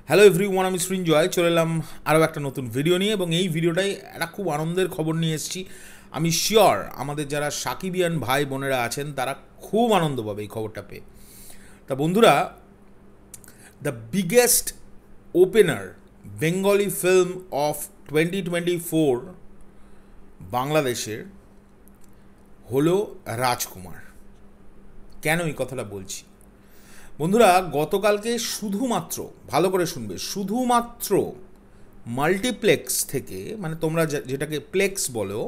Hello everyone, আমি সৃঞ্জয় চলে এলাম আরও একটা নতুন ভিডিও নিয়ে। এবং এই ভিডিওটাই একটা খুব আনন্দের খবর নিয়ে এসেছি। আমি শিওর আমাদের যারা সাকিবিয়ান ভাই বোনেরা আছেন তারা খুব আনন্দ পাবে এই খবরটা পেয়ে। তা বন্ধুরা, the biggest opener Bengali film of 2024 বাংলাদেশের হলো রাজকুমার। কেন এই কথাটা বলছি বন্ধুরা, গতকালকে শুধুমাত্র, ভালো করে শুনবে, শুধুমাত্র মাল্টিপ্লেক্স থেকে, মানে তোমরা যেটাকে প্লেক্স বলো,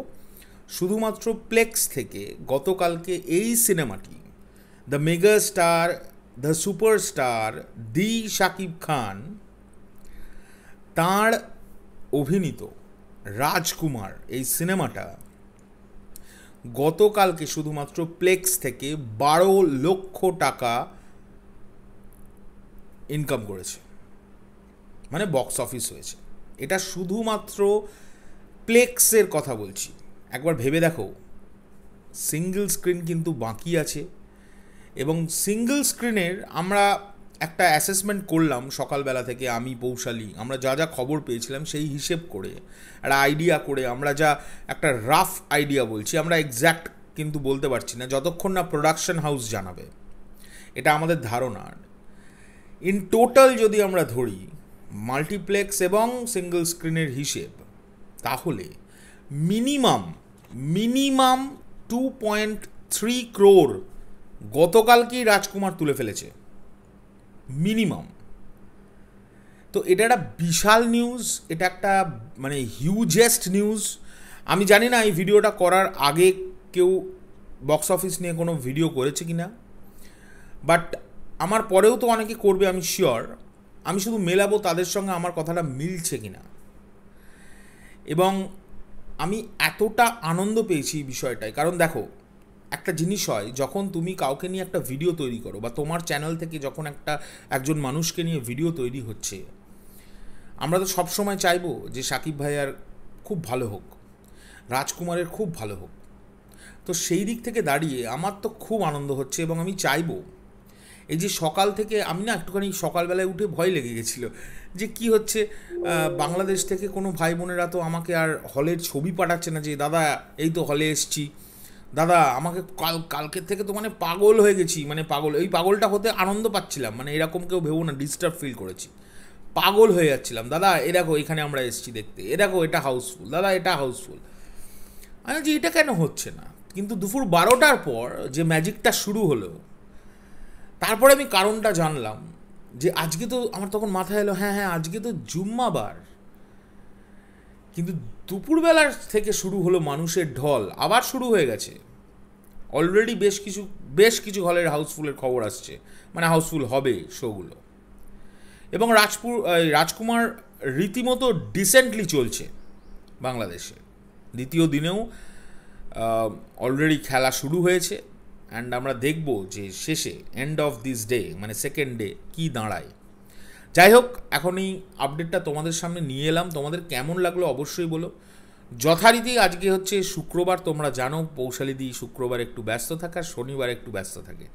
শুধুমাত্র প্লেক্স থেকে গতকালকে এই সিনেমাটি, the mega star, the superstar, the Shakib Khan, তাঁর অভিনীত রাজকুমার এই সিনেমাটা গতকালকে শুধুমাত্র প্লেক্স থেকে 12 লক্ষ টাকা ইনকাম করেছে, মানে বক্স অফিস হয়েছে। এটা শুধুমাত্র প্লেক্সের কথা বলছি। একবার ভেবে দেখো, সিঙ্গল স্ক্রিন কিন্তু বাকি আছে। এবং সিঙ্গল স্ক্রিনের আমরা একটা অ্যাসেসমেন্ট করলাম সকালবেলা থেকে, আমি পৌশালী, আমরা যা যা খবর পেয়েছিলাম সেই হিসেব করে একটা আইডিয়া করে, আমরা যা একটা রাফ আইডিয়া বলছি, আমরা এক্স্যাক্ট কিন্তু বলতে পারছি না যতক্ষণ না প্রোডাকশন হাউস জানাবে। এটা আমাদের ধারণা। ইন টোটাল যদি আমরা ধরি মাল্টিপ্লেক্স এবং সিঙ্গল স্ক্রিনের হিসেব, তাহলে মিনিমাম 2.3 crore গতকালকেই রাজকুমার তুলে ফেলেছে, মিনিমাম। তো এটা একটা বিশাল নিউজ, এটা একটা মানে হিউজেস্ট নিউজ। আমি জানি না এই ভিডিওটা করার আগে কেউ বক্স অফিস নিয়ে কোনো ভিডিও করেছে কি না, বাট আমার পরেও তো অনেকে করবে আমি শিওর। আমি শুধু মেলাবো তাদের সঙ্গে আমার কথাটা মিলছে কি না। এবং আমি এতটা আনন্দ পেয়েছি এই বিষয়টায়, কারণ দেখো, একটা জিনিস হয় যখন তুমি কাউকে নিয়ে একটা ভিডিও তৈরি করো, বা তোমার চ্যানেল থেকে যখন একজন মানুষকে নিয়ে ভিডিও তৈরি হচ্ছে, আমরা তো সবসময় চাইবো যে সাকিব ভাইয়ার খুব ভালো হোক, রাজকুমারের খুব ভালো হোক। তো সেই দিক থেকে দাঁড়িয়ে আমার তো খুব আনন্দ হচ্ছে। এবং আমি চাইবো, এই যে সকাল থেকে আমি না একটুখানি সকালবেলায় উঠে ভয় লেগে গেছিলো যে কি হচ্ছে, বাংলাদেশ থেকে কোনো ভাই বোনেরা তো আমাকে আর হলের ছবি পাঠাচ্ছে না যে দাদা এই তো হলে এসছি, দাদা আমাকে কালকের থেকে তো মানে পাগল হয়ে গেছি, মানে পাগল, এই পাগলটা হতে আনন্দ পাচ্ছিলাম, মানে এরকম কেউ ভেবো না, ডিস্টার্ব ফিল করেছি, পাগল হয়ে যাচ্ছিলাম। দাদা এ দেখো এখানে আমরা এসছি দেখতে, এ দেখো এটা হাউসফুল, দাদা এটা হাউসফুল। আমি যে এটা কেন হচ্ছে না, কিন্তু দুপুর 12টার পর যে ম্যাজিকটা শুরু হলো, তারপরে আমি কারণটা জানলাম যে আজকে তো আমার তখন মাথায় এলো, হ্যাঁ আজকে তো জুম্মাবার। কিন্তু দুপুরবেলার থেকে শুরু হলো মানুষের ঢল, আবার শুরু হয়ে গেছে। অলরেডি বেশ কিছু হলের হাউসফুলের খবর আসছে, মানে হাউসফুল হবে শোগুলো। এবং রাজকুমার রীতিমতো ডিসেন্টলি চলছে বাংলাদেশে। দ্বিতীয় দিনেও অলরেডি খেলা শুরু হয়েছে। অ্যান্ড আমরা দেখব যে শেষে এন্ড অফ দিস ডে, মানে সেকেন্ড ডে, কী দাঁড়ায়। যাই হোক, এখন এই আপডেটটা তোমাদের সামনে নিয়ে এলাম। তোমাদের কেমন লাগলো অবশ্যই বলো। যথারীতি আজকে হচ্ছে শুক্রবার, তোমরা জানো পৌশালীদি শুক্রবার একটু ব্যস্ত থাকে, আর শনিবার একটু ব্যস্ত থাকে।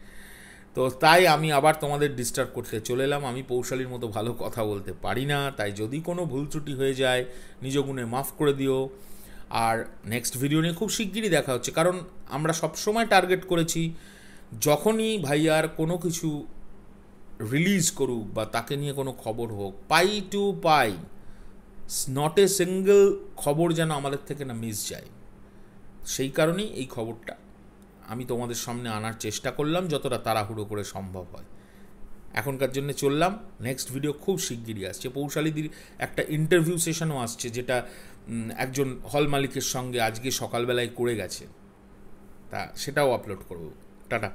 তো তাই আমি আবার তোমাদের ডিস্টার্ব করতে চলে এলাম। আমি পৌশালীর মতো ভালো কথা বলতে পারি না, তাই যদি কোনো ভুল ত্রুটি হয়ে যায় নিজ গুণে মাফ করে দিও। আর নেক্সট ভিডিও নিয়ে খুব শিগগিরই দেখা হচ্ছে, কারণ আমরা সবসময় টার্গেট করেছি যখনই ভাইয়ার কোনো কিছু রিলিজ করুক বা তাকে নিয়ে কোনো খবর হোক, pie to pie, not a single খবর যেন আমাদের থেকে না মিস যায়। সেই কারণেই এই খবরটা আমি তোমাদের সামনে আনার চেষ্টা করলাম যতটা তাড়াহুড়ো করে সম্ভব হয়। এখনকার জন্য চললাম, নেক্সট ভিডিও খুব শিগগিরই আসছে। পৌশালীদির একটা ইন্টারভিউ সেশনও আসছে, যেটা একজন হল মালিকের সঙ্গে আজকে সকালবেলায় করে গেছে, তা সেটাও আপলোড করব। টাটা।